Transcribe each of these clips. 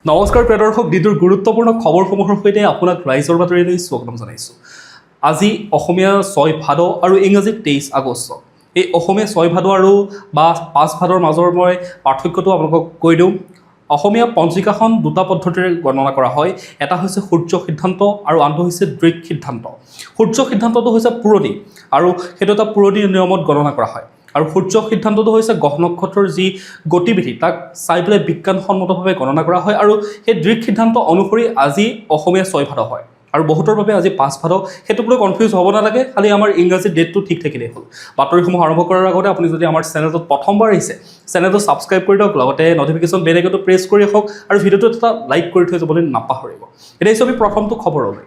নমস্কাৰ প্ৰিয় দৰ্শক, দিনটোৰ গুৰুত্বপূৰ্ণ খবৰসমূহৰ সৈতে আপোনাক ৰাইজৰ বাতৰিলৈ স্বাগতম জনাইছোঁ। আজি অসমীয়া 6 ভাদ আৰু ইংৰাজী 23 আগষ্ট। এই অসমীয়া 6 ভাদ আৰু 5 ভাদৰ মাজৰ মই পাৰ্থক্যটো আপোনালোকক কৈ দিওঁ। অসমীয়া পঞ্জিকাখন দুটা পদ্ধতিৰে গণনা কৰা হয়। এটা হৈছে সূৰ্য সিদ্ধান্ত আৰু আনটো হৈছে দৃক সিদ্ধান্ত। সূৰ্য সিদ্ধান্তটো হৈছে পুৰণি আৰু সেইটো এটা পুৰণি নিয়মত গণনা কৰা হয়। আৰু সূৰ্য সিদ্ধান্তটো হৈছে গ্ৰহ নক্ষত্ৰৰ যি গতিবিধি তাক চাই পেলাই বিজ্ঞানসন্মতভাৱে গণনা কৰা হয়। আৰু সেই দৃক সিদ্ধান্ত অনুসৰি আজি অসমীয়া 6 ভাদ হয় আৰু বহুতৰ বাবে আজি 5 ভাদ। সেইটোক লৈ কনফিউজ হ'ব নালাগে, খালি আমাৰ ইংৰাজী ডেটটো ঠিক থাকিলেই হ'ল। বাতৰিসমূহ আৰম্ভ কৰাৰ আগতে আপুনি যদি আমাৰ চেনেলটোত প্ৰথমবাৰ আহিছে, চেনেলটো ছাবস্ক্ৰাইব কৰি দিয়ক, লগতে নটিফিকেশ্যন বেল আইকনটো প্ৰেছ কৰি ৰাখক আৰু ভিডিঅ'টোত এটা লাইক কৰি থৈ যাবলৈ নাপাহৰিব। এতিয়া আমি প্ৰথমটো খবৰলৈ।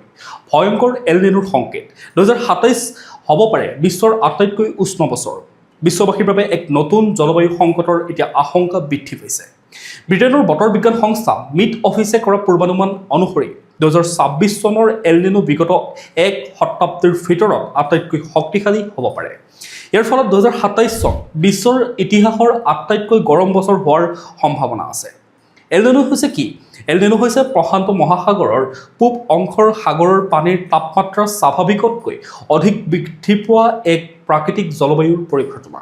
ভয়ংকৰ এল নিনোৰ সংকেত। 2027 হ'ব পাৰে বিশ্বৰ আটাইতকৈ উষ্ণ বছৰ। বিশ্ববাসীৰ বাবে এক নতুন জলবায়ু সংকটৰ এতিয়া আশংকা বৃদ্ধি পাইছে। ব্ৰিটেইনৰ বতৰ বিজ্ঞান সংস্থা মিট অফিচে কৰা পূৰ্বানুমান অনুসৰি 2026 চনৰ এল নিনো বিগত এক শতাব্দীৰ ভিতৰত আটাইতকৈ শক্তিশালী হ'ব পাৰে। ইয়াৰ ফলত 2027 চন বিশ্বৰ ইতিহাসৰ আটাইতকৈ গৰম বছৰ হোৱাৰ সম্ভাৱনা আছে। এল নিনো হৈছে কি? এল নিনো হৈছে প্ৰশান্ত মহাসাগৰৰ পূব অংশৰ সাগৰৰ পানীৰ তাপমাত্ৰা স্বাভাৱিকতকৈ অধিক বৃদ্ধি পোৱা এক প্ৰাকৃতিক জলবায়ুৰ পৰিঘটনা।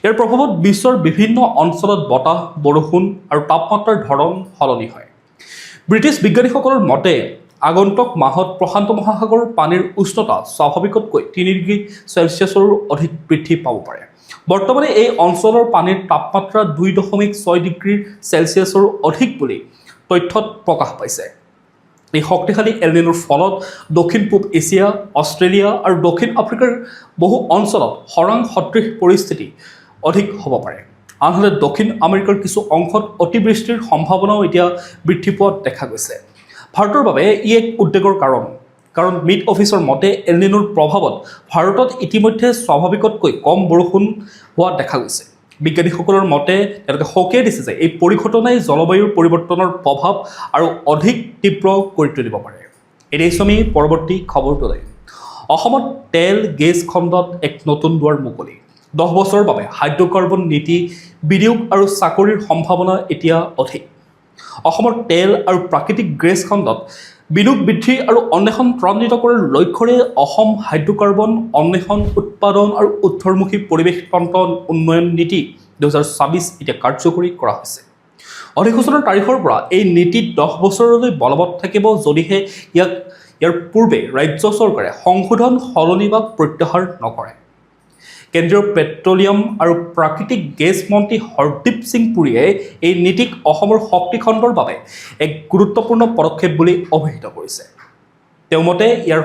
ইয়াৰ প্ৰভাৱত বিশ্বৰ বিভিন্ন অঞ্চলত বতাহ, বৰষুণ আৰু তাপমাত্ৰাৰ ধৰণ সলনি হয়। ব্ৰিটিছ বিজ্ঞানীসকলৰ মতে আগন্তুক মাহত প্ৰশান্ত মহাসাগৰৰ পানীৰ উষ্ণতা স্বাভাৱিকতকৈ 3 ডিগ্ৰী চেলছিয়াছৰো অধিক বৃদ্ধি পাব পাৰে। বৰ্তমানে এই অঞ্চলৰ পানীৰ তাপমাত্ৰা 2.6 ডিগ্ৰী চেলছিয়াছৰ অধিক বুলি তথ্যত প্ৰকাশ পাইছে। এই শক্তিশালী এল নিনোৰ ফলত দক্ষিণ পূব এছিয়া, অষ্ট্ৰেলিয়া আৰু দক্ষিণ আফ্ৰিকাৰ বহু অঞ্চলত খৰাং সদৃশ পৰিস্থিতি অধিক হ'ব পাৰে। আনহাতে দক্ষিণ আমেৰিকাৰ কিছু অংশত অতিবৃষ্টিৰ সম্ভাৱনাও এতিয়া বৃদ্ধি পোৱা দেখা গৈছে। ভাৰতৰ বাবে ই এক উদ্বেগৰ কাৰণ মিট অফিচৰ মতে এল নিনোৰ প্ৰভাৱত ভাৰতত ইতিমধ্যে স্বাভাৱিকতকৈ কম বৰষুণ হোৱা দেখা গৈছে। বিজ্ঞানীসকলৰ মতে তেওঁলোকে সকীয়াই দিছে যে এই পৰিঘটনাই জলবায়ুৰ পৰিৱৰ্তনৰ প্ৰভাৱ আৰু অধিক তীব্ৰ কৰি তুলিব পাৰে। এতিয়া আমি পৰৱৰ্তী খবৰটোলৈ। অসমত তেল গেছ খণ্ডত এক নতুন দুৱাৰ মুকলি। 10 বছৰৰ বাবে হাইড্ৰ'কাৰ্বন নীতি, বিনিয়োগ আৰু চাকৰিৰ সম্ভাৱনা এতিয়া অধিক। অসমৰ তেল আৰু প্ৰাকৃতিক গেছ খণ্ডত বিনিয়োগ বৃদ্ধি আৰু অন্বেষণ ত্বৰান্বিত কৰাৰ লক্ষ্যৰে অসম হাইড্ৰ'কাৰ্বন অন্বেষণ, উৎপাদন আৰু উত্তৰমুখী পৰিৱেশ তন্ত্ৰ উন্নয়ন নীতি 2026 এতিয়া কাৰ্যকৰী কৰা হৈছে। অধিসূচনাৰ তাৰিখৰ পৰা এই নীতি 10 বছৰলৈ বলবৎ থাকিব যদিহে ইয়াৰ পূৰ্বে ৰাজ্য চৰকাৰে সংশোধন, সলনি বা প্ৰত্যাহাৰ নকৰে। কেন্দ্ৰীয় পেট্ৰলিয়াম আৰু প্ৰাকৃতিক গেছ মন্ত্ৰী হৰদীপ সিং পুৰীয়ে এই নীতিক অসমৰ শক্তি খণ্ডৰ বাবে এক গুৰুত্বপূৰ্ণ পদক্ষেপ বুলি অভিহিত কৰিছে। তেওঁ মতে ইয়াৰ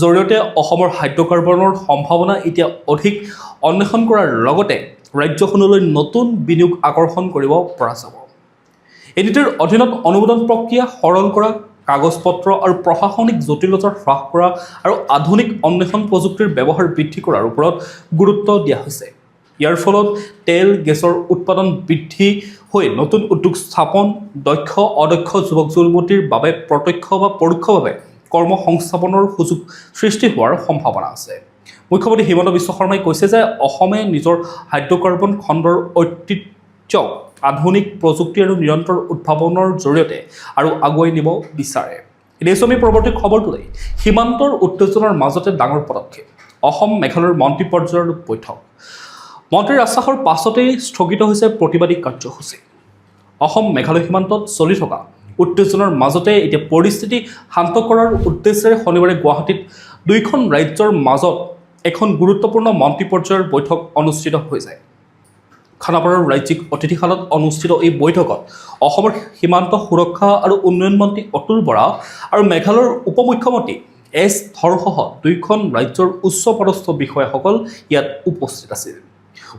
জৰিয়তে অসমৰ হাইড্ৰ'কাৰ্বনৰ সম্ভাৱনা এতিয়া অধিক অন্বেষণ কৰাৰ লগতে ৰাজ্যখনলৈ নতুন বিনিয়োগ আকৰ্ষণ কৰিব পৰা যাব। এই নীতিৰ অধীনত অনুমোদন প্ৰক্ৰিয়া সৰল কৰা, কাগজ পত্ৰ আৰু প্ৰশাসনিক জটিলতা হ্ৰাস কৰা আৰু আধুনিক অন্বেষণ প্ৰযুক্তিৰ ব্যৱহাৰ বৃদ্ধি কৰাৰ ওপৰত গুৰুত্ব দিয়া হৈছে। ইয়াৰ ফলত তেল গেছৰ উৎপাদন বৃদ্ধি হৈ নতুন উদ্যোগ স্থাপন, দক্ষ অদক্ষ যুৱক যুৱতীৰ বাবে প্ৰত্যক্ষ বা পৰোক্ষভাৱে কৰ্মসংস্থাপনৰ সুযোগ সৃষ্টি হোৱাৰ সম্ভাৱনা আছে। মুখ্যমন্ত্ৰী হিমন্ত বিশ্ব শৰ্মাই কৈছে যে অসমে নিজৰ হাইড্ৰ'কাৰ্বন খণ্ডৰ ঐতিহ্যক আধুনিক প্ৰযুক্তি আৰু নিৰন্তৰ উদ্ভাৱনৰ জৰিয়তে আৰু আগুৱাই নিব বিচাৰে। এতিয়া আমি পৰৱৰ্তী খবৰটোলৈ। সীমান্তৰ উত্তেজনাৰ মাজতে ডাঙৰ পদক্ষেপ। অসম মেঘালয়ৰ মন্ত্ৰী পৰ্যায়ৰ বৈঠক। মন্ত্ৰীৰ আশ্বাসৰ পাছতেই স্থগিত হৈছে প্ৰতিবাদী কাৰ্যসূচী। অসম মেঘালয় সীমান্তত চলি থকা উত্তেজনাৰ মাজতে এতিয়া পৰিস্থিতি শান্ত কৰাৰ উদ্দেশ্যেৰে শনিবাৰে গুৱাহাটীত দুয়োখন ৰাজ্যৰ মাজত এখন গুৰুত্বপূৰ্ণ মন্ত্ৰী পৰ্যায়ৰ বৈঠক অনুষ্ঠিত হৈ যায়। খানাপাৰাৰ ৰাজ্যিক অতিথিশালত অনুষ্ঠিত এই বৈঠকত অসমৰ সীমান্ত সুৰক্ষা আৰু উন্নয়ন মন্ত্ৰী অতুল বৰা আৰু মেঘালয়ৰ উপ মুখ্যমন্ত্ৰী এছ ধৰসহ দুয়োখন ৰাজ্যৰ উচ্চপদস্থ বিষয়াসকল ইয়াত উপস্থিত আছিল।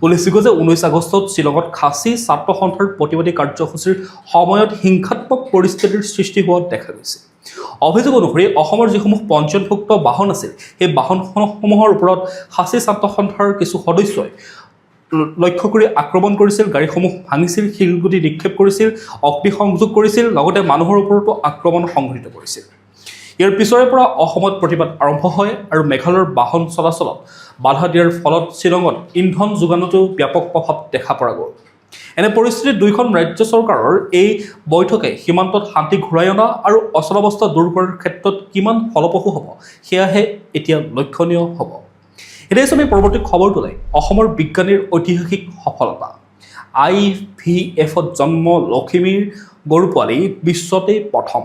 উল্লেখযোগ্য যে 19 আগষ্টত শ্বিলঙত খাচী ছাত্ৰ সন্থাৰ প্ৰতিবাদী কাৰ্যসূচীৰ সময়ত হিংসাত্মক পৰিস্থিতিৰ সৃষ্টি হোৱা দেখা গৈছে। অভিযোগ অনুসৰি অসমৰ যিসমূহ পঞ্জীয়নভুক্ত বাহন আছিল, সেই বাহনসমূহৰ ওপৰত খাচী ছাত্ৰ সন্থাৰ কিছু সদস্যই লক্ষ্য কৰি আক্ৰমণ কৰিছিল, গাড়ীসমূহ ভাঙিছিল, শিলগুটি নিক্ষেপ কৰিছিল, অগ্নিসংযোগ কৰিছিল, লগতে মানুহৰ ওপৰতো আক্ৰমণ সংঘটিত কৰিছিল। ইয়াৰ পিছৰে পৰা অসমত প্ৰতিবাদ আৰম্ভ হয় আৰু মেঘালয়ৰ বাহন চলাচলত বাধা দিয়াৰ ফলত শ্বিলঙত ইন্ধন যোগানতো ব্যাপক প্ৰভাৱ দেখা পৰা গ'ল। এনে পৰিস্থিতিত দুয়োখন ৰাজ্য চৰকাৰৰ এই বৈঠকে সীমান্তত শান্তি ঘূৰাই অনা আৰু অচলাৱস্থা দূৰ কৰাৰ ক্ষেত্ৰত কিমান ফলপ্ৰসূ হ'ব সেয়াহে এতিয়া লক্ষণীয় হ'ব। এতিয়া আমি পৰৱৰ্তী খবৰটোলৈ অসমৰ বিজ্ঞানীৰ ঐতিহাসিক সফলতা। IVFত জন্ম লখিমীৰ গৰু পোৱালি বিশ্বতেই প্ৰথম।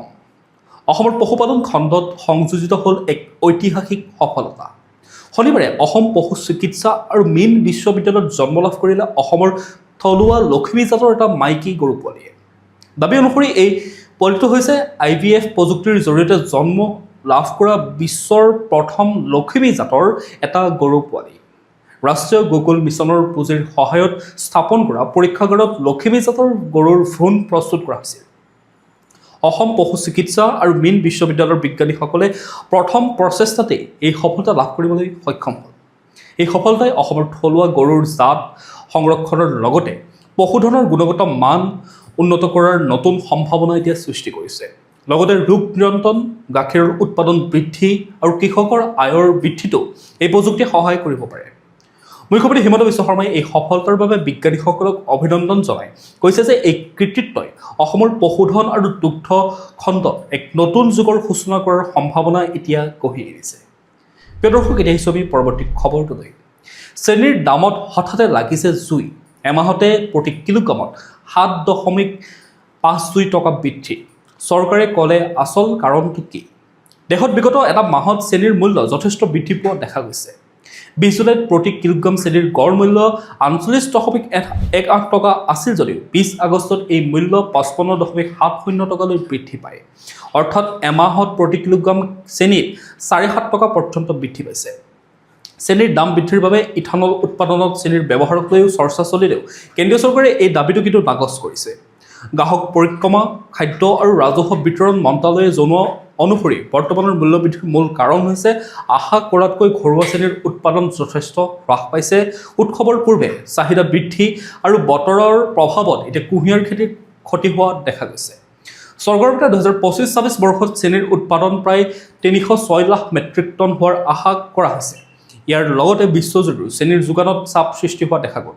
অসমৰ পশুপালন খণ্ডত সংযোজিত হ'ল এক ঐতিহাসিক সফলতা। শনিবাৰে অসম পশু চিকিৎসা আৰু মীন বিশ্ববিদ্যালয়ত জন্ম লাভ কৰিলে অসমৰ থলুৱা লখিমী জাতৰ এটা মাইকী গৰু পোৱালীয়ে। দাবী অনুসৰি এই পোৱালিটো হৈছে IVF প্ৰযুক্তিৰ জৰিয়তে জন্ম লাভ কৰা বিশ্বৰ প্ৰথম লখিমী জাতৰ এটা গৰু পোৱালি। ৰাষ্ট্ৰীয় গুগল মিছনৰ পুঁজিৰ সহায়ত স্থাপন কৰা পৰীক্ষাগাৰত লখিমী জাতৰ গৰুৰ ভ্ৰূণ প্ৰস্তুত কৰা হৈছিল। অসম পশু চিকিৎসা আৰু মীন বিশ্ববিদ্যালয়ৰ বিজ্ঞানীসকলে প্ৰথম প্ৰচেষ্টাতেই এই সফলতা লাভ কৰিবলৈ সক্ষম হ'ল। এই সফলতাই অসমৰ থলুৱা গৰুৰ জাত সংৰক্ষণৰ লগতে পশুধনৰ গুণগত মান উন্নত কৰাৰ নতুন সম্ভাৱনা এতিয়া সৃষ্টি কৰিছে। লগতে ৰোগ নিয়ন্ত্ৰণ, গাখীৰৰ উৎপাদন বৃদ্ধি আৰু কৃষকৰ আয়ৰ বৃদ্ধিতো এই প্ৰযুক্তিয়ে সহায় কৰিব পাৰে। মুখ্যমন্ত্ৰী হিমন্ত বিশ্ব শৰ্মাই এই সফলতাৰ বাবে বিজ্ঞানীসকলক অভিনন্দন জনাই কৈছে যে এই কৃতিত্বই অসমৰ পশুধন আৰু দুগ্ধ খণ্ডত এক নতুন যুগৰ সূচনা কৰাৰ সম্ভাৱনা এতিয়া গঢ়ি আনিছে। প্ৰিয় দৰ্শক, এতিয়া আহিছোঁ আমি পৰৱৰ্তী খবৰটোলৈ। চেনিৰ দামত হঠাতে লাগিছে জুই। এমাহতে প্ৰতি কিলোগ্ৰামত 7.52 টকা বৃদ্ধি। চৰকাৰে ক'লে আচল কাৰণটো কি? দেশত বিগত এটা মাহত চেনিৰ মূল্য যথেষ্ট বৃদ্ধি পোৱা দেখা গৈছে। 20 জুলাইত প্ৰতি কিলোগ্ৰাম চেনিৰ গড় মূল্য 48.18 টকা আছিল যদিও 20 আগষ্টত এই মূল্য 55.70 টকালৈ বৃদ্ধি পায়। অৰ্থাৎ এমাহত প্ৰতি কিলোগ্ৰাম চেনিত 4.5 টকা পৰ্যন্ত বৃদ্ধি পাইছে। চেনিৰ দাম বৃদ্ধিৰ বাবে ইথানল উৎপাদনত চেনিৰ ব্যৱহাৰক লৈও চৰ্চা চলিলেও কেন্দ্ৰীয় চৰকাৰে এই দাবীটো কিন্তু নাকচ কৰিছে। গ্ৰাহক পৰিক্ৰমা, খাদ্য আৰু ৰাজহুৱা বিতৰণ মন্ত্ৰালয়ে জনোৱা অনুসৰি বৰ্তমানৰ মূল্যবৃদ্ধিৰ মূল কাৰণ হৈছে আশা কৰাতকৈ ঘৰুৱা চেনিৰ উৎপাদন যথেষ্ট হ্ৰাস পাইছে। উৎসৱৰ পূৰ্বে চাহিদা বৃদ্ধি আৰু বতৰৰ প্ৰভাৱত এতিয়া কুঁহিয়াৰ খেতিৰ ক্ষতি হোৱা দেখা গৈছে। চৰকাৰৰ মতে 2025-26 বৰ্ষত চেনিৰ উৎপাদন প্ৰায় 306 লাখ মেট্ৰিক টন হোৱাৰ আশা কৰা হৈছে। ইয়াৰ লগতে বিশ্বজুৰি চেনিৰ যোগানত চাপ সৃষ্টি হোৱা দেখা গ'ল।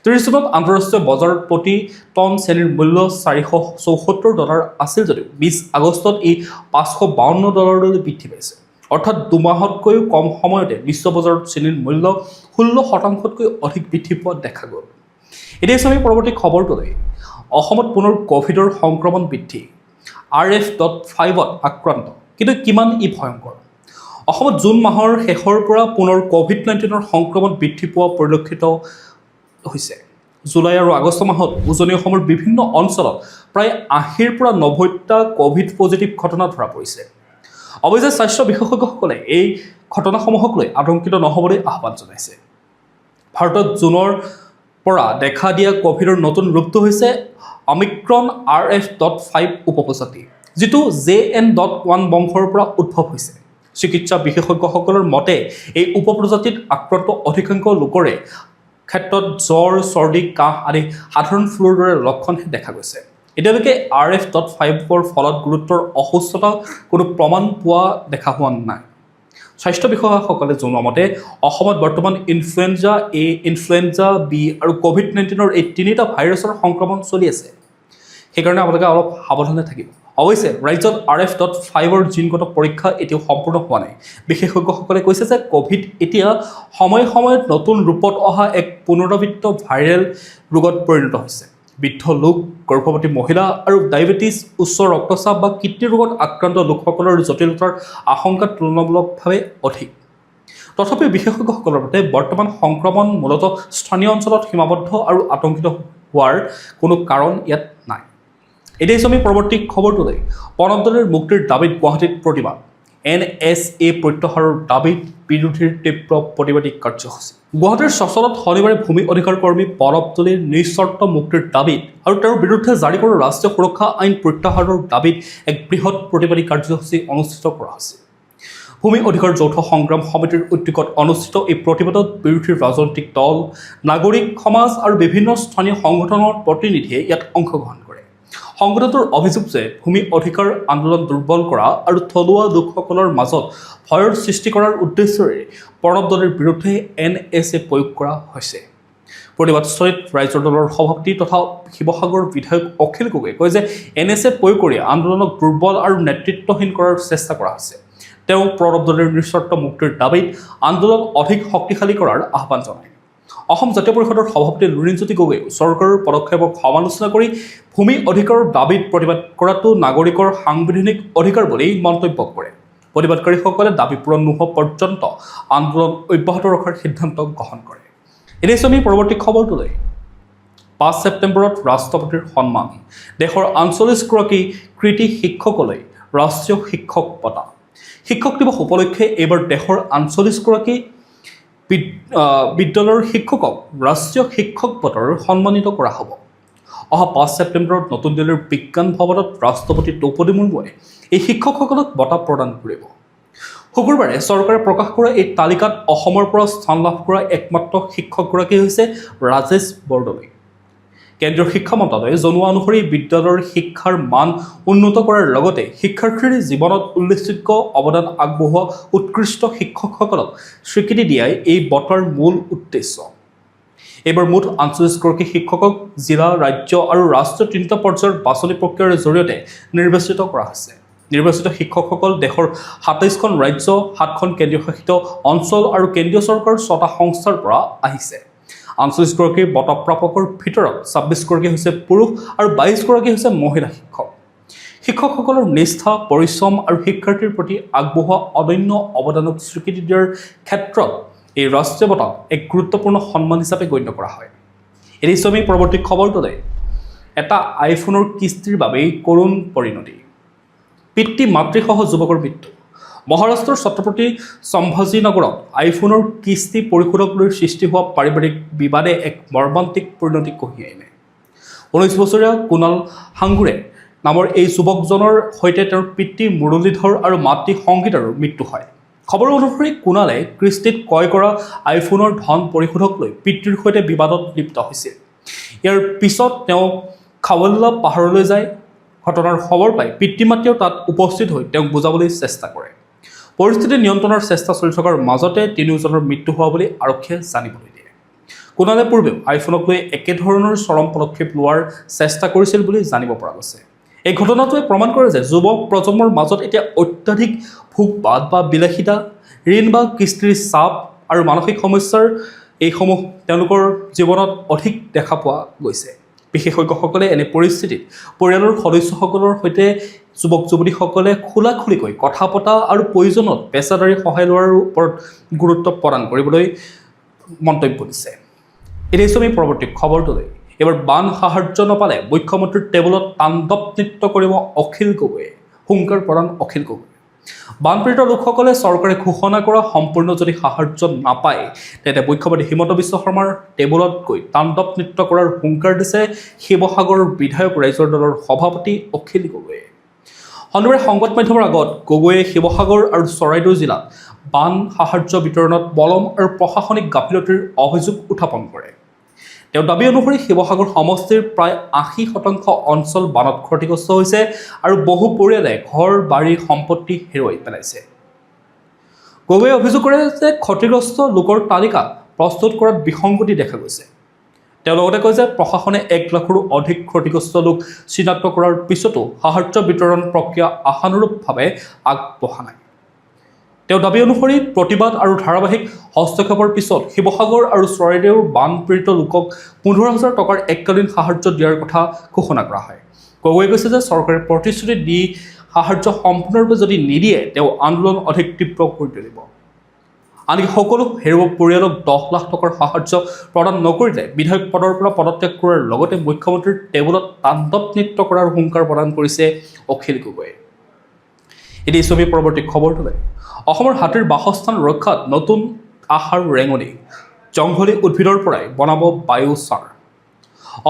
30 জুনত আন্তঃৰাষ্ট্ৰীয় বজাৰত প্ৰতি টন চেনিৰ মূল্য $474 আছিল যদিও 20 আগষ্টত ই $552 বৃদ্ধি পাইছে। অৰ্থাৎ দুমাহতকৈও কম সময়তে বিশ্ব বজাৰত চেনিৰ মূল্য 16% অধিক বৃদ্ধি পোৱা দেখা গ'ল। এতিয়া আমি পৰৱৰ্তী খবৰটোলৈ। অসমত পুনৰ ক'ভিডৰ সংক্ৰমণ বৃদ্ধি। RF.5ত আক্ৰান্ত, কিন্তু কিমান ই ভয়ংকৰ? অসমত জুন মাহৰ শেষৰ পৰা পুনৰ ক'ভিড-19ৰ সংক্ৰমণ বৃদ্ধি পোৱা পৰিলক্ষিত হৈছে। জুলাই আৰু আগষ্ট মাহত উজনি অসমৰ বিভিন্ন অঞ্চলত প্ৰায় 80ৰ পৰা 90টা ক'ভিড পজিটিভ ঘটনা ধৰা পৰিছে। অৱশ্যে স্বাস্থ্য বিশেষজ্ঞসকলে এই ঘটনাসমূহক লৈ আতংকিত নহ'বলৈ আহ্বান জনাইছে। ভাৰতত জুনৰ পৰা দেখা দিয়া ক'ভিডৰ নতুন ৰূপটো হৈছে অমিক্ৰন RF.5 উপপ্ৰজাতি, যিটো JN.1 বংশৰ পৰা উদ্ভৱ হৈছে। চিকিৎসা বিশেষজ্ঞসকলৰ মতে এই উপপ্ৰজাতিত আক্ৰান্ত অধিকাংশ লোকৰে ক্ষেত্ৰত জ্বৰ, চৰ্দি, কাহ আদি সাধাৰণ ফ্লুৰ দৰে লক্ষণহে দেখা গৈছে। এতিয়ালৈকে RF.5ৰ ফলত গুৰুতৰ অসুস্থতা কোনো প্ৰমাণ পোৱা দেখা হোৱা নাই। স্বাস্থ্য বিষয়াসকলে জনোৱা মতে অসমত বৰ্তমান ইনফ্লুৱেঞ্জা A, ইনফ্লুৱেঞ্জা B আৰু ক'ভিড-19ৰ এই তিনিটা ভাইৰাছৰ সংক্ৰমণ চলি আছে। সেইকাৰণে আপোনালোকে অলপ সাৱধানে থাকিব। অৱশ্যে ৰাজ্যত RF.5ৰ জিনগত পৰীক্ষা এতিয়াও সম্পূৰ্ণ হোৱা নাই। বিশেষজ্ঞসকলে কৈছে যে ক'ভিড এতিয়া সময়ে সময়ত নতুন ৰূপত অহা এক পুনৰাবৃত্ত ভাইৰেল ৰোগত পৰিণত হৈছে। বৃদ্ধ লোক, গৰ্ভৱতী মহিলা আৰু ডায়েবেটিছ, উচ্চ ৰক্তচাপ বা কিডনি ৰোগত আক্ৰান্ত লোকসকলৰ জটিলতাৰ আশংকা তুলনামূলকভাৱে অধিক। তথাপিও বিশেষজ্ঞসকলৰ মতে বৰ্তমান সংক্ৰমণ মূলতঃ স্থানীয় অঞ্চলত সীমাবদ্ধ আৰু আতংকিত হোৱাৰ কোনো কাৰণ ইয়াত নাই। এতিয়া আমি পৰৱৰ্তী খবৰটোলৈ। প্ৰণৱ দলৰ মুক্তিৰ দাবীত গুৱাহাটীত প্ৰতিবাদ। NSA প্ৰত্যাহাৰৰ দাবীত বিৰোধীৰ তীব্ৰ প্ৰতিবাদী কাৰ্যসূচী। গুৱাহাটীৰ চচলত শনিবাৰে ভূমি অধিকাৰ কৰ্মী প্ৰণৱ দলৰ নিঃচৰ্ত মুক্তিৰ দাবীত আৰু তেওঁৰ বিৰুদ্ধে জাৰি কৰা ৰাষ্ট্ৰীয় সুৰক্ষা আইন প্ৰত্যাহাৰৰ দাবীত এক বৃহৎ প্ৰতিবাদী কাৰ্যসূচী অনুষ্ঠিত কৰা হৈছিল। ভূমি অধিকাৰ যৌথ সংগ্ৰাম সমিতিৰ উদ্যোগত অনুষ্ঠিত এই প্ৰতিবাদত বিৰোধী ৰাজনৈতিক দল, নাগৰিক সমাজ আৰু বিভিন্ন স্থানীয় সংগঠনৰ প্ৰতিনিধিয়ে ইয়াত অংশগ্ৰহণ কৰে। সংগঠনটোৰ অভিযোগ যে ভূমি অধিকাৰ আন্দোলন দুৰ্বল কৰা আৰু থলুৱা লোকসকলৰ মাজত ভয়ৰ সৃষ্টি কৰাৰ উদ্দেশ্যৰে প্ৰণৱ দলৰ বিৰুদ্ধে NSA প্ৰয়োগ কৰা হৈছে। প্ৰতিবাদস্থলীত ৰাইজৰ দলৰ সভাপতি তথা শিৱসাগৰ বিধায়ক অখিল গগৈয়ে কয় যে NSA প্ৰয়োগ কৰি আন্দোলনক দুৰ্বল আৰু নেতৃত্বহীন কৰাৰ চেষ্টা কৰা হৈছে। তেওঁ প্ৰণৱ দলৰ নিস্বাৰ্থ মুক্তিৰ দাবীত আন্দোলন অধিক শক্তিশালী কৰাৰ আহ্বান জনায়। অসম জাতীয় পৰিষদৰ সভাপতি লুৰিণজ্যোতি গগৈয়ে চৰকাৰৰ পদক্ষেপক সমালোচনা কৰি ভূমি অধিকাৰৰ দাবীত প্ৰতিবাদ কৰাটো নাগৰিকৰ সাংবিধানিক অধিকাৰ বুলি মন্তব্য কৰে। প্ৰতিবাদকাৰীসকলে দাবী পূৰণ নোহোৱা পৰ্যন্ত আন্দোলন অব্যাহত ৰখাৰ সিদ্ধান্ত গ্ৰহণ কৰে। এতিয়া আমি পৰৱৰ্তী খবৰটোলৈ। 5 ছেপ্টেম্বৰত ৰাষ্ট্ৰপতিৰ সন্মান, দেশৰ 48গৰাকী কৃতি শিক্ষকলৈ ৰাষ্ট্ৰীয় শিক্ষক বঁটা। শিক্ষক দিৱস উপলক্ষে এইবাৰ দেশৰ 48গৰাকী বিদ্যালয়ৰ শিক্ষকক ৰাষ্ট্ৰীয় শিক্ষক বঁটাৰে সন্মানিত কৰা হ'ব। অহা 5 ছেপ্টেম্বৰত নতুন দিল্লীৰ বিজ্ঞান ভৱনত ৰাষ্ট্ৰপতি দ্ৰৌপদী মুৰ্মুৱে এই শিক্ষকসকলক বঁটা প্ৰদান কৰিব। শুকুৰবাৰে চৰকাৰে প্ৰকাশ কৰা এই তালিকাত অসমৰ পৰা স্থান লাভ কৰা একমাত্ৰ শিক্ষকগৰাকী হৈছে ৰাজেশ বৰদলৈ। কেন্দ্ৰীয় শিক্ষা মন্ত্ৰালয়ে জনোৱা অনুসৰি বিদ্যালয়ৰ শিক্ষাৰ মান উন্নত কৰাৰ লগতে শিক্ষাৰ্থীৰ জীৱনত উল্লেখযোগ্য অৱদান আগবঢ়োৱা উৎকৃষ্ট শিক্ষকসকলক স্বীকৃতি দিয়াই এই বঁটাৰ মূল উদ্দেশ্য। এইবাৰ মুঠ 48গৰাকী শিক্ষকক জিলা, ৰাজ্য আৰু ৰাষ্ট্ৰীয় তিনিটা পৰ্যায়ৰ বাছনি প্ৰক্ৰিয়াৰ জৰিয়তে নিৰ্বাচিত কৰা হৈছে। নিৰ্বাচিত শিক্ষকসকল দেশৰ 27খন ৰাজ্য, 7খন কেন্দ্ৰীয় শাসিত অঞ্চল আৰু কেন্দ্ৰীয় চৰকাৰৰ 6টা সংস্থাৰ পৰা আহিছে। 48গৰাকী বঁটা প্ৰাপকৰ ভিতৰত 26গৰাকী হৈছে পুৰুষ আৰু 22গৰাকী হৈছে মহিলা শিক্ষক। শিক্ষকসকলৰ নিষ্ঠা, পৰিশ্ৰম আৰু শিক্ষাৰ্থীৰ প্ৰতি আগবঢ়োৱা অনন্য অৱদানক স্বীকৃতি দিয়াৰ ক্ষেত্ৰত এই ৰাষ্ট্ৰীয় বঁটাক এক গুৰুত্বপূৰ্ণ সন্মান হিচাপে গণ্য কৰা হয়। এতিয়া আমি পৰৱৰ্তী খবৰটোলৈ। এটা আইফোনৰ কিস্তিৰ বাবেই কৰুণ পৰিণতি, পিতৃ মাতৃসহ যুৱকৰ মৃত্যু। মহাৰাষ্ট্ৰৰ ছত্ৰপতি সম্ভাজীনগৰত আইফোনৰ কিস্তি পৰিশোধক লৈ সৃষ্টি হোৱা পাৰিবাৰিক বিবাদে এক মৰ্মান্তিক পৰিণতি কঢ়িয়াই আনে। 19 বছৰীয়া কুণাল হাংগুৰে নামৰ এই যুৱকজনৰ সৈতে তেওঁৰ পিতৃ মুৰলীধৰ আৰু মাতৃ সংগীতাৰো মৃত্যু হয়। খবৰ অনুসৰি কুণালে কিস্তিত ক্ৰয় কৰা আইফোনৰ ধন পৰিশোধক লৈ পিতৃৰ সৈতে বিবাদত লিপ্ত হৈছিল। ইয়াৰ পিছত তেওঁ খাৱল্লা পাহাৰলৈ যায়। ঘটনাৰ খবৰ পাই পিতৃ মাতৃয়েও তাত উপস্থিত হৈ তেওঁক বুজাবলৈ চেষ্টা কৰে। পৰিস্থিতি নিয়ন্ত্ৰণৰ চেষ্টা চলি থকাৰ মাজতে তিনিওজনৰ মৃত্যু হোৱা বুলি আৰক্ষীয়ে জানিবলৈ দিয়ে। কুণালে পূৰ্বেও আইফোনক লৈ একেধৰণৰ চৰম পদক্ষেপ লোৱাৰ চেষ্টা কৰিছিল বুলি জানিব পৰা গৈছে। এই ঘটনাটোৱে প্ৰমাণ কৰে যে যুৱ প্ৰজন্মৰ মাজত এতিয়া অত্যাধিক ভোগবাদ বা বিলাসিতা, ঋণ বা কিস্তিৰ চাপ আৰু মানসিক সমস্যাৰ এইসমূহ তেওঁলোকৰ জীৱনত অধিক দেখা পোৱা গৈছে। বিশেষজ্ঞসকলে এনে পৰিস্থিতিত পৰিয়ালৰ সদস্যসকলৰ সৈতে যুৱক যুৱতীসকলে খোলাখুলিকৈ কথা পতা আৰু প্ৰয়োজনত পেছাদাৰী সহায় লোৱাৰ ওপৰত গুৰুত্ব প্ৰদান কৰিবলৈ মন্তব্য দিছে। এতিয়া আমি পৰৱৰ্তী খবৰটোলৈ। এইবাৰ বান সাহায্য নাপালে মুখ্যমন্ত্ৰীৰ টেবুলত তাণ্ডৱ নৃত্য কৰিব অখিল গগৈয়ে, হুংকাৰ প্ৰদান অখিল গগৈ। বানপীড়িত লোকসকলে চৰকাৰে ঘোষণা কৰা সম্পূৰ্ণ যদি সাহায্য নাপায় তেন্তে মুখ্যমন্ত্ৰী হিমন্ত বিশ্ব শৰ্মাৰ টেবুলত গৈ তাণ্ডৱ নৃত্য কৰাৰ হুংকাৰ দিছে শিৱসাগৰৰ বিধায়ক ৰাইজৰ দলৰ সভাপতি অখিল গগৈয়ে। শনিবাৰে সংবাদ মাধ্যমৰ আগত গগৈয়ে শিৱসাগৰ আৰু চৰাইদেউ জিলাত বান সাহায্য বিতৰণত পলম আৰু প্ৰশাসনিক গাফিলতিৰ অভিযোগ উত্থাপন কৰে। তেওঁৰ দাবী অনুসৰি শিৱসাগৰ সমষ্টিৰ প্ৰায় 80% অঞ্চল বানত ক্ষতিগ্ৰস্ত হৈছে আৰু বহু পৰিয়ালে ঘৰ, বাৰী, সম্পত্তি হেৰুৱাই পেলাইছে। গগৈয়ে অভিযোগ কৰে যে ক্ষতিগ্ৰস্ত লোকৰ তালিকা প্ৰস্তুত কৰাত বিসংগতি দেখা গৈছে। তেওঁ লগতে কয় যে প্ৰশাসনে 1 লাখৰো অধিক ক্ষতিগ্ৰস্ত লোক চিনাক্ত কৰাৰ পিছতো সাহায্য বিতৰণ প্ৰক্ৰিয়া আশানুৰূপভাৱে আগবঢ়া নাই। তেওঁ দাবী অনুসৰি প্ৰতিবাদ আৰু ধাৰাবাহিক হস্তক্ষেপৰ পিছত শিৱসাগৰ আৰু চৰাইদেউৰ বানপীড়িত লোকক 15,000 টকাৰ এককালীন সাহায্য দিয়াৰ কথা ঘোষণা কৰা হয়। গগৈয়ে কৈছে যে চৰকাৰে প্ৰতিশ্ৰুতি দি সাহায্য সম্পূৰ্ণৰূপে যদি নিদিয়ে তেওঁ আন্দোলন অধিক তীব্ৰ কৰি তুলিব। আনকি সকলো হেৰুওৱা পৰিয়ালক 10 লাখ টকাৰ সাহায্য প্ৰদান নকৰিলে বিধায়ক পদৰ পৰা পদত্যাগ কৰাৰ লগতে মুখ্যমন্ত্ৰীৰ টেবুলত তাণ্ডৱ নৃত্য কৰাৰ হুংকাৰ প্ৰদান কৰিছে অখিল গগৈয়ে। এতিয়া ছবি পৰৱৰ্তী খবৰটোলৈ। অসমৰ হাতীৰ বাসস্থান ৰক্ষাত নতুন আশাৰ ৰেঙনি, জংঘলী উদ্ভিদৰ পৰাই বনাব বায়োচাৰ।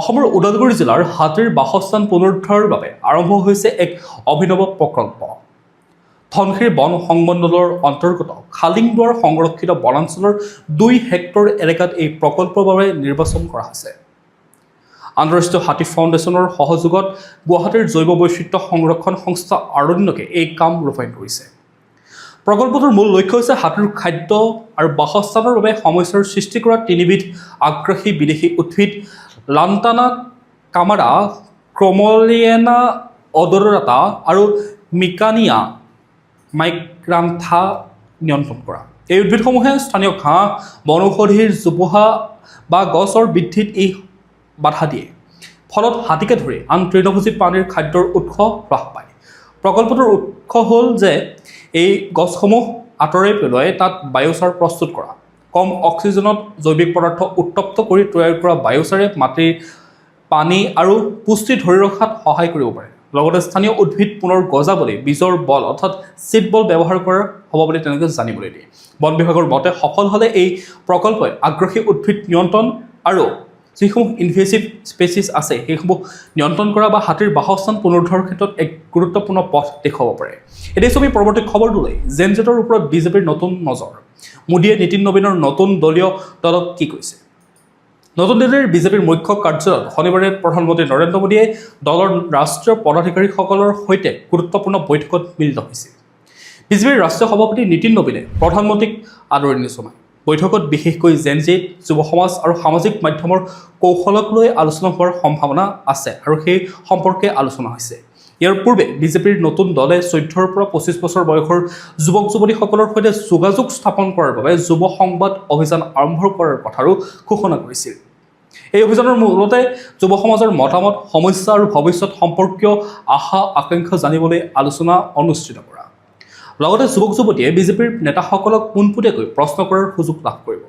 অসমৰ ওদালগুৰি জিলাৰ হাতীৰ বাসস্থান পুনৰুদ্ধাৰৰ বাবে আৰম্ভ হৈছে এক অভিনৱ প্ৰকল্প। ধনশিৰি বন সংমণ্ডলৰ অন্তৰ্গত খালিংদুৱাৰ সংৰক্ষিত বনাঞ্চলৰ 2 হেক্টৰ এলেকাত এই প্ৰকল্পৰ বাবে নিৰ্বাচন কৰা হৈছে। আন্তঃৰাষ্ট্ৰীয় হাতী ফাউণ্ডেশ্যনৰ সহযোগত গুৱাহাটীৰ জৈৱ বৈচিত্ৰ্য সংৰক্ষণ সংস্থা আৰণ্যকে এই কাম ৰূপায়ণ কৰিছে। প্ৰকল্পটোৰ মূল লক্ষ্য হৈছে হাতীৰ খাদ্য আৰু বাসস্থানৰ বাবে সমস্যাৰ সৃষ্টি কৰা তিনিবিধ আগ্ৰাসী বিদেশী উদ্ভিদ লাণ্টানা কামাৰা, ক্ৰমলিয়েনা অডোৰাটা আৰু মিকানিয়া মাইক্ৰান্থা নিয়ন্ত্ৰণ কৰা। এই উদ্ভিদসমূহে স্থানীয় ঘাঁহ, বনৌষধিৰ জোপোহা বা গছৰ বৃদ্ধিত বাধা দিয়ে, ফলত হাতীকে ধৰি আন তৃণভোজী প্ৰাণীৰ খাদ্যৰ উৎস হ্ৰাস পায়। প্ৰকল্পটোৰ উৎস হ'ল যে এই গছসমূহ আঁতৰাই পেলাই তাত বায়ুচাৰ প্ৰস্তুত কৰা। কম অক্সিজেনত জৈৱিক পদাৰ্থ উত্তপ্ত কৰি তৈয়াৰ কৰা বায়ুচাৰে মাটিৰ পানী আৰু পুষ্টি ধৰি ৰখাত সহায় কৰিব পাৰে। লগতে স্থানীয় উদ্ভিদ পুনৰ গজাবলৈ বীজৰ বল অৰ্থাৎ চিড বল ব্যৱহাৰ কৰা হ'ব বুলি তেওঁলোকে জানিবলৈ দিয়ে। বন বিভাগৰ মতে সফল হ'লে এই প্ৰকল্পই আগ্ৰাসী উদ্ভিদ নিয়ন্ত্ৰণ আৰু যিসমূহ ইনভেচিভ স্পেচিছ আছে সেইসমূহ নিয়ন্ত্ৰণ কৰা বা হাতীৰ বাসস্থান পুনৰুদ্ধাৰৰ ক্ষেত্ৰত এক গুৰুত্বপূৰ্ণ পথ দেখুৱাব পাৰে। এতিয়া আমি পৰৱৰ্তী খবৰটোলৈ জেন জেটৰ ওপৰত বিজেপিৰ নতুন নজৰ। মোদীয়ে নীতিন নবীনৰ নতুন দলীয় দলক কি কৈছে? নতুন দিল্লীৰ বিজেপিৰ মুখ্য কাৰ্যালয়ত শনিবাৰে প্ৰধানমন্ত্ৰী নৰেন্দ্ৰ মোদীয়ে দলৰ ৰাষ্ট্ৰীয় পদাধিকাৰীসকলৰ সৈতে গুৰুত্বপূৰ্ণ বৈঠকত মিলিত হৈছিল। বিজেপিৰ ৰাষ্ট্ৰীয় সভাপতি নীতিন নবীনে প্ৰধানমন্ত্ৰীক আদৰণি জনায়। বৈঠকত বিশেষকৈ জেন জেট, যুৱ সমাজ আৰু সামাজিক মাধ্যমৰ কৌশলক লৈ আলোচনা হোৱাৰ সম্ভাৱনা আছে আৰু সেই সম্পৰ্কে আলোচনা হৈছে। ইয়াৰ পূৰ্বে বিজেপিৰ নতুন দলে 14-ৰ পৰা 25 বছৰ বয়সৰ যুৱক যুৱতীসকলৰ সৈতে যোগাযোগ স্থাপন কৰাৰ বাবে যুৱ সংবাদ অভিযান আৰম্ভ কৰাৰ কথাৰো ঘোষণা কৰিছিল। এই অভিযানৰ মূলতে যুৱ সমাজৰ মতামত, সমস্যা আৰু ভৱিষ্যত সম্পৰ্কীয় আশা আকাংক্ষা জানিবলৈ আলোচনা অনুষ্ঠিত কৰা। লগতে যুৱক যুৱতীয়ে বিজেপিৰ নেতাসকলক পোনপটীয়াকৈ প্ৰশ্ন কৰাৰ সুযোগ লাভ কৰিব।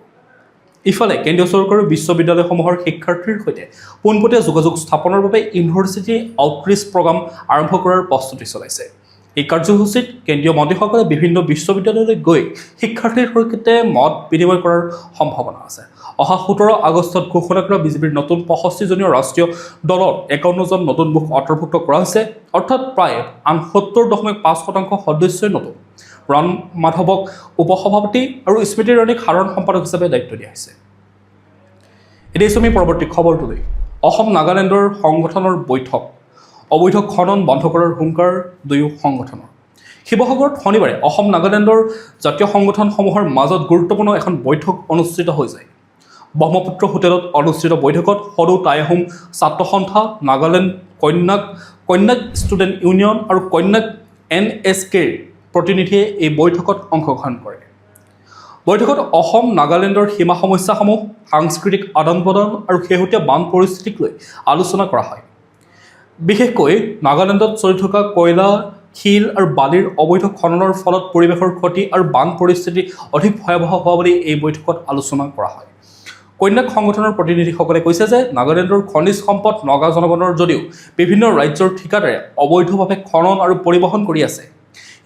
ইফালে কেন্দ্ৰীয় চৰকাৰৰ বিশ্ববিদ্যালয়সমূহৰ শিক্ষাৰ্থীৰ সৈতে পোনপটীয়া যোগাযোগ স্থাপনৰ বাবে ইউনিভাৰ্চিটি আউটৰিচ প্ৰগ্ৰাম আৰম্ভ কৰাৰ প্ৰস্তুতি চলাইছে। এই কাৰ্যসূচীত কেন্দ্ৰীয় মন্ত্ৰীসকলে বিভিন্ন বিশ্ববিদ্যালয়লৈ গৈ শিক্ষাৰ্থীৰ সৈতে মত বিনিময় কৰাৰ সম্ভাৱনা আছে। অহা 17 আগষ্টত ঘোষণা কৰা বিজেপিৰ নতুন 65জনীয়া ৰাষ্ট্ৰীয় দলৰ 51জন নতুন মুখ অন্তৰ্ভুক্ত কৰা হৈছে, অৰ্থাৎ প্ৰায় 68.5% সদস্যই নতুন। ৰাম মাধৱক উপসভাপতি আৰু স্মৃতি ইৰাণীক সাধাৰণ সম্পাদক হিচাপে দায়িত্ব দিয়া হৈছে। এতিয়া আমি পৰৱৰ্তী খবৰটোলৈ। অসম নাগালেণ্ডৰ সংগঠনৰ বৈঠক, অবৈধ খনন বন্ধ কৰাৰ হুংকাৰ দুয়ো সংগঠনৰ। শিৱসাগৰত শনিবাৰে অসম নাগালেণ্ডৰ জাতীয় সংগঠনসমূহৰ মাজত গুৰুত্বপূৰ্ণ এখন বৈঠক অনুষ্ঠিত হৈ যায়। ব্ৰহ্মপুত্ৰ হোটেলত অনুষ্ঠিত বৈঠকত সদৌ টাই আহোম ছাত্ৰ সন্থা, নাগালেণ্ড কন্যাক ষ্টুডেণ্ট ইউনিয়ন আৰু কন্যাক NSKৰ প্ৰতিনিধিয়ে এই বৈঠকত অংশগ্ৰহণ কৰে। বৈঠকত অসম নাগালেণ্ডৰ সীমা সমস্যাসমূহ, সাংস্কৃতিক আদান প্ৰদান আৰু শেহতীয়া বান পৰিস্থিতিক লৈ আলোচনা কৰা হয়। বিশেষকৈ নাগালেণ্ডত চলি থকা কয়লা, শিল আৰু বালিৰ অবৈধ খননৰ ফলত পৰিৱেশৰ ক্ষতি আৰু বান পৰিস্থিতি অধিক ভয়াৱহ হোৱা বুলি এই বৈঠকত আলোচনা কৰা হয়। কন্যাক সংগঠনৰ প্ৰতিনিধিসকলে কৈছে যে নাগালেণ্ডৰ খনিজ সম্পদ নগা জনগণৰ যদিও বিভিন্ন ৰাজ্যৰ ঠিকাদাৰে অবৈধভাৱে খনন আৰু পৰিবহণ কৰি আছে।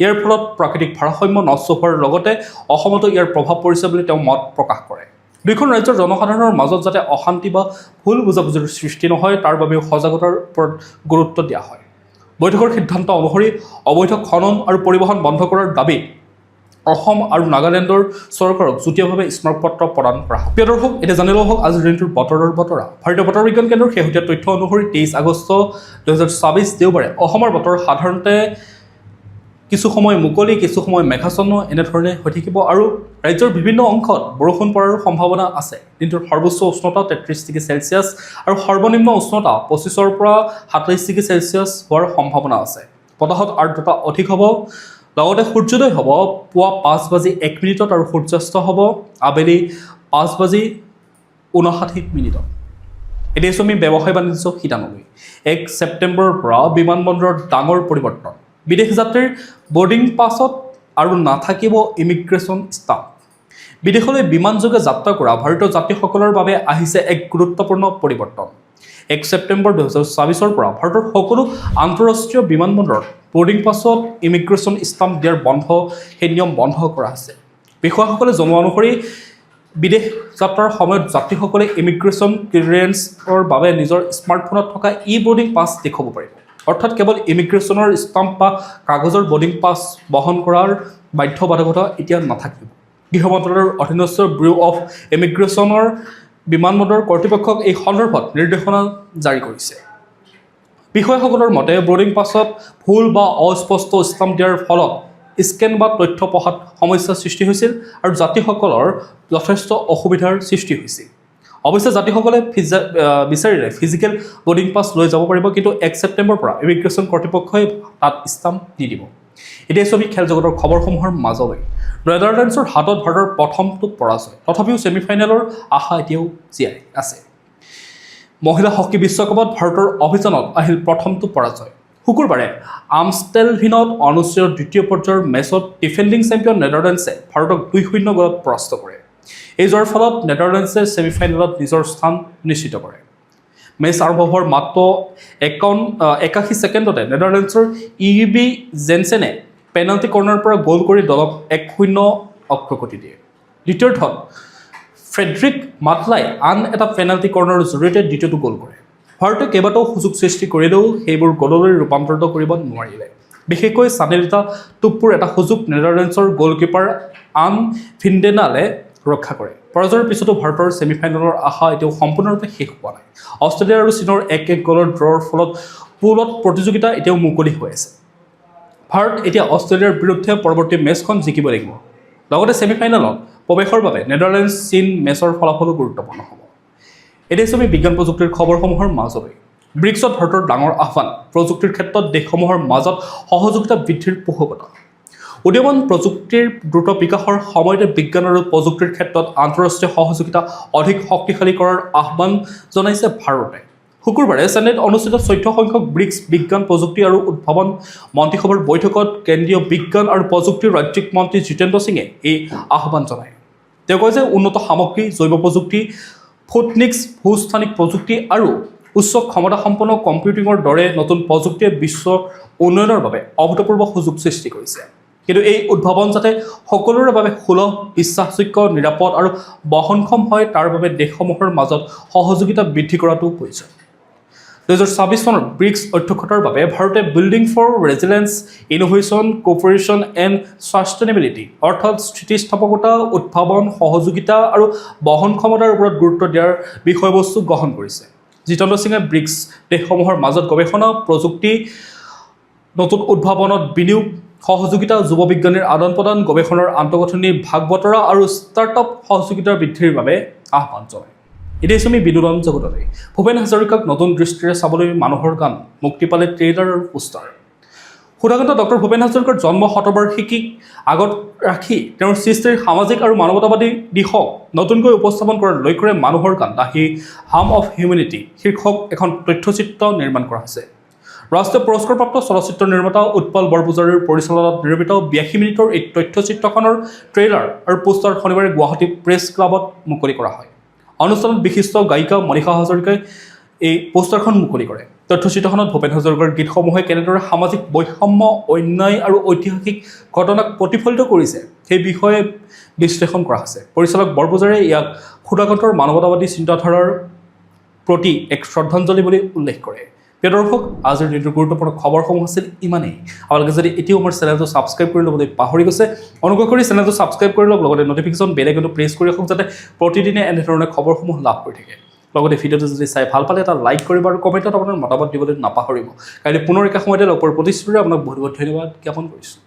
ইয়াৰ ফলত প্ৰাকৃতিক ভাৰসাম্য নষ্ট হোৱাৰ লগতে অসমতো ইয়াৰ প্ৰভাৱ পৰিছে বুলি তেওঁ মত প্ৰকাশ কৰে। দুয়োখন ৰাজ্যৰ জনসাধাৰণৰ মাজত যাতে অশান্তি বা ভুল বুজাবুজিৰ সৃষ্টি নহয় তাৰ বাবেও সজাগতাৰ ওপৰত গুৰুত্ব দিয়া হয়। বৈঠকৰ সিদ্ধান্ত অনুসৰি অবৈধ খনন আৰু পৰিবহণ বন্ধ কৰাৰ দাবী অসম আৰু নাগালেণ্ডৰ চৰকাৰক যুটীয়াভাৱে স্মাৰকপত্ৰ প্ৰদান কৰা হয়। প্ৰিয় দৰ্শক, এতিয়া জানি লোৱা হওক আজিৰ দিনটোৰ বতৰৰ বতৰা। ভাৰতীয় বতৰ বিজ্ঞান কেন্দ্ৰৰ শেহতীয়া তথ্য অনুসৰি 23 আগষ্ট 2024 দেওবাৰে অসমৰ বতৰ সাধাৰণতে কিছু সময় মুকলি, কিছু সময় মেঘাচ্ছন্ন এনেধৰণে হৈ থাকিব আৰু ৰাজ্যৰ বিভিন্ন অংশত বৰষুণ পৰাৰ সম্ভাৱনা আছে। দিনটোৰ সৰ্বোচ্চ উষ্ণতা 33 ডিগ্ৰী চেলছিয়াছ আৰু সৰ্বনিম্ন উষ্ণতা 25-ৰ পৰা 27 ডিগ্ৰী চেলছিয়াছ হোৱাৰ সম্ভাৱনা আছে। বতাহত আৰ্দ্ৰতা অধিক হ'ব। লগতে সূৰ্যোদয় হ'ব পুৱা 5:01 আৰু সূৰ্যাস্ত হ'ব আবেলি 5:59। এতিয়া আমি ব্যৱসায় বাণিজ্য শিতানলৈ। 1 ছেপ্টেম্বৰৰ পৰা বিমানবন্দৰত ডাঙৰ পৰিৱৰ্তন। বিদেশ যাত্ৰীৰ বৰ্ডিং পাছত আৰু নাথাকিব ইমিগ্ৰেশ্যন ষ্টাম্প। বিদেশলৈ বিমানযোগে যাত্ৰা কৰা ভাৰতীয় যাত্ৰীসকলৰ বাবে আহিছে এক গুৰুত্বপূৰ্ণ পৰিৱৰ্তন। 1 ছেপ্টেম্বৰ 2024 পৰা ভাৰতৰ সকলো আন্তঃৰাষ্ট্ৰীয় বিমানবন্দৰত বৰ্ডিং পাছত ইমিগ্ৰেশ্যন ষ্টাম্প দিয়াৰ সেই নিয়ম বন্ধ কৰা হৈছে। বিষয়াসকলে জনোৱা অনুসৰি বিদেশ যাত্ৰাৰ সময়ত যাত্ৰীসকলে ইমিগ্ৰেশ্যন ক্লিয়াৰেন্সৰ বাবে নিজৰ স্মাৰ্টফোনত থকা বৰ্ডিং পাছ দেখুৱাব পাৰিব। অৰ্থাৎ কেৱল ইমিগ্ৰেশ্যনৰ ষ্টাম্প বা কাগজৰ বৰ্ডিং পাছ বহন কৰাৰ বাধ্যবাধকতা এতিয়া নাথাকিব। গৃহ মন্ত্ৰালয়ৰ অধীনস্থ ব্যুৰ অফ ইমিগ্ৰেশ্যনৰ বিমানবন্দৰ কৰ্তৃপক্ষক এই সন্দৰ্ভত নিৰ্দেশনা জাৰি কৰিছে। বিষয়াসকলৰ মতে বৰ্ডিং পাছত ভুল বা অস্পষ্ট ষ্টাম্প দিয়াৰ ফলত স্কেন বা তথ্য পঢ়াত সমস্যাৰ সৃষ্টি হৈছিল আৰু যাত্ৰীসকলৰ যথেষ্ট অসুবিধাৰ সৃষ্টি হৈছিল। অৱশ্যে যাত্ৰীসকলে বিচাৰিলে ফিজিকেল বোৰ্ডিং পাছ লৈ যাব পাৰিব, কিন্তু 1 ছেপ্টেম্বৰৰ পৰা ইমিগ্ৰেশ্যন কৰ্তৃপক্ষই তাত ষ্টাম্প নিদিব। এতিয়া ছবি খেল জগতৰ খবৰসমূহৰ মাজলৈ। নেদাৰলেণ্ডছৰ হাতত ভাৰতৰ প্ৰথমটো পৰাজয়, তথাপিও ছেমিফাইনেলৰ আশা এতিয়াও জীয়াই আছে। মহিলা হকী বিশ্বকাপত ভাৰতৰ অভিযানত আহিল প্ৰথমটো পৰাজয়। শুকুৰবাৰে আমষ্টেলভিনত অনুষ্ঠিত দ্বিতীয় পৰ্যায়ৰ মেচত ডিফেণ্ডিং চেম্পিয়ন নেদাৰলেণ্ডছে ভাৰতক 2-0 গলত পৰাস্ত কৰে। এই জয়ৰ ফলত নেদাৰলেণ্ডছে ছেমিফাইনেলত নিজৰ স্থান নিশ্চিত কৰে। মেচ আৰম্ভ হোৱাৰ মাত্ৰ 81 ছেকেণ্ডতে নেদাৰলেণ্ডছৰ ইবি জেনছেনে পেনাল্টি কৰ্ণাৰৰ পৰা গ'ল কৰি দলক 1-0 অগ্ৰগতি দিয়ে। দ্বিতীয়াৰ্ধত ফ্ৰেডৰিক মাটলাই আন এটা পেনাল্টি কৰ্ণাৰৰ জৰিয়তে দ্বিতীয়টো গ'ল কৰে। ভাৰতে কেইবাটাও সুযোগ সৃষ্টি কৰিলেও সেইবোৰ গ'ললৈ ৰূপান্তৰিত কৰিব নোৱাৰিলে। বিশেষকৈ চানেলিতা টুপ্পুৰ এটা সুযোগ নেদাৰলেণ্ডছৰ গ'লকিপাৰ আন ভিণ্ডেনালে ৰক্ষা কৰে। পৰাজয়ৰ পিছতো ভাৰতৰ ছেমিফাইনেলৰ আশা এতিয়াও সম্পূৰ্ণৰূপে শেষ হোৱা নাই। অষ্ট্ৰেলিয়া আৰু চীনৰ 1-1 গ'লৰ ড্ৰৰ ফলত পুলত প্ৰতিযোগিতা এতিয়াও মুকলি হৈ আছে। ভাৰত এতিয়া অষ্ট্ৰেলিয়াৰ বিৰুদ্ধে পৰৱৰ্তী মেচখন জিকিব লাগিব। লগতে ছেমিফাইনেলত প্ৰৱেশৰ বাবে নেদাৰলেণ্ডছ চীন মেচৰ ফলাফলো গুৰুত্বপূৰ্ণ হ'ব। এতিয়া ছবি বিজ্ঞান প্ৰযুক্তিৰ খবৰসমূহৰ মাজলৈ। ব্ৰিক্সত ভাৰতৰ ডাঙৰ আহ্বান, প্ৰযুক্তিৰ ক্ষেত্ৰত দেশসমূহৰ মাজত সহযোগিতা বৃদ্ধিৰ পোষকতা। উদীয়মান প্ৰযুক্তিৰ দ্ৰুত বিকাশৰ সময়তে বিজ্ঞান আৰু প্ৰযুক্তিৰ ক্ষেত্ৰত আন্তঃৰাষ্ট্ৰীয় সহযোগিতা অধিক শক্তিশালী কৰাৰ আহ্বান জনাইছে ভাৰতে। শুকুৰবাৰে চেন্নাইত অনুষ্ঠিত 14 সংখ্যক ব্ৰিক্স বিজ্ঞান প্ৰযুক্তি আৰু উদ্ভাৱন মন্ত্ৰীসভাৰ বৈঠকত কেন্দ্ৰীয় বিজ্ঞান আৰু প্ৰযুক্তিৰ ৰাজ্যিক মন্ত্ৰী জিতেন্দ্ৰ সিঙে এই আহ্বান জনায়। তেওঁ কয় যে উন্নত সামগ্ৰী, জৈৱ প্ৰযুক্তি, ফুটনিক্স, ভূস্থানিক প্ৰযুক্তি আৰু উচ্চ ক্ষমতাসম্পন্ন কম্পিউটিঙৰ দৰে নতুন প্ৰযুক্তিয়ে বিশ্বৰ উন্নয়নৰ বাবে অভূতপূৰ্ব সুযোগ সৃষ্টি কৰিছে। কিন্তু এই উদ্ভাৱন যাতে সকলোৰে বাবে সুলভ, বিশ্বাসযোগ্য, নিৰাপদ আৰু বহনক্ষম হয় তাৰ বাবে দেশসমূহৰ মাজত সহযোগিতা বৃদ্ধি কৰাটো প্ৰয়োজন। 2026 চনৰ ব্ৰিক্স অধ্যক্ষতাৰ বাবে ভাৰতে building for resilience, innovation, cooperation and sustainability অৰ্থাৎ স্থিতিস্থাপকতা, উদ্ভাৱন, সহযোগিতা আৰু বহনক্ষমতাৰ ওপৰত গুৰুত্ব দিয়াৰ বিষয়বস্তু গ্ৰহণ কৰিছে। জিতেন্দ্ৰ সিঙে ব্ৰিক্স দেশসমূহৰ মাজত গৱেষণা, প্ৰযুক্তি, নতুন উদ্ভাৱনত বিনিয়োগ, সহযোগিতা, যুৱ বিজ্ঞানীৰ আদান প্ৰদান, গৱেষণাৰ আন্তঃগাঁথনিৰ ভাগ বতৰা আৰু ষ্টাৰ্টআপ সহযোগিতা বৃদ্ধিৰ বাবে আহ্বান জনায়। এতিয়া আমি বিনোদন জগতলৈ। ভূপেন হাজৰিকাক নতুন দৃষ্টিৰে চাবলৈ মানুহৰ গান মুক্তি পালে ট্ৰেইলাৰ আৰু পোষ্টাৰ। সুধাকণ্ঠ ডক্টৰ ভূপেন হাজৰিকাৰ জন্ম শতবাৰ্ষিকীক আগত ৰাখি তেওঁৰ সৃষ্টিৰ সামাজিক আৰু মানৱতাবাদী দিশক নতুনকৈ উপস্থাপন কৰাৰ লক্ষ্যৰে মানুহৰ গান দ্য হাম অফ হিউমেনিটি শীৰ্ষক এখন তথ্যচিত্ৰ নিৰ্মাণ কৰা হৈছে। ৰাষ্ট্ৰীয় পুৰস্কাৰপ্ৰাপ্ত চলচ্চিত্ৰ নিৰ্মাতা উৎপল বৰপূজাৰীৰ পৰিচালনাত নিৰ্মিত 82 মিনিটৰ এই তথ্যচিত্ৰখনৰ ট্ৰেইলাৰ আৰু পোষ্টাৰ শনিবাৰে গুৱাহাটী প্ৰেছ ক্লাবত মুকলি কৰা হয়। অনুষ্ঠানত বিশিষ্ট গায়িকা মনীষা হাজৰিকাই এই পোষ্টাৰখন মুকলি কৰে। তথ্যচিত্ৰখনত ভূপেন হাজৰিকাৰ গীতসমূহে কেনেদৰে সামাজিক বৈষম্য, অন্যায় আৰু ঐতিহাসিক ঘটনাক প্ৰতিফলিত কৰিছে সেই বিষয়ে বিশ্লেষণ কৰা হৈছে। পৰিচালক বৰপূজাৰীয়ে ইয়াক সুধাকণ্ঠৰ মানৱতাবাদী চিন্তাধাৰাৰ প্ৰতি এক শ্ৰদ্ধাঞ্জলি বুলি উল্লেখ কৰে। প্ৰিয় দৰ্শক, আজিৰ দিনটোৰ গুৰুত্বপূৰ্ণ খবৰসমূহ আছিল ইমানেই। আপোনালোকে যদি এতিয়াও আমাৰ চেনেলটো ছাবস্ক্ৰাইব কৰি ল'বলৈ পাহৰি গৈছে, অনুগ্ৰহ কৰি চেনেলটো ছাবস্ক্ৰাইব কৰি লওক, লগতে নটিফিকেশ্যন বেল আইকনটো প্ৰেছ কৰি ৰাখক যাতে প্ৰতিদিনে এনেধৰণে খবৰসমূহ লাভ কৰি থাকে। লগতে ভিডিঅ'টো যদি চাই ভাল পালে এটা লাইক কৰিব আৰু কমেণ্টত আপোনাৰ মতামত দিবলৈ নাপাহৰিব। কাইলৈ পুনৰ একে সময়তে লগ পোৱাৰ প্ৰতিশ্ৰুতিৰে আপোনাক বহুত বহুত ধন্যবাদ জ্ঞাপন কৰিছোঁ।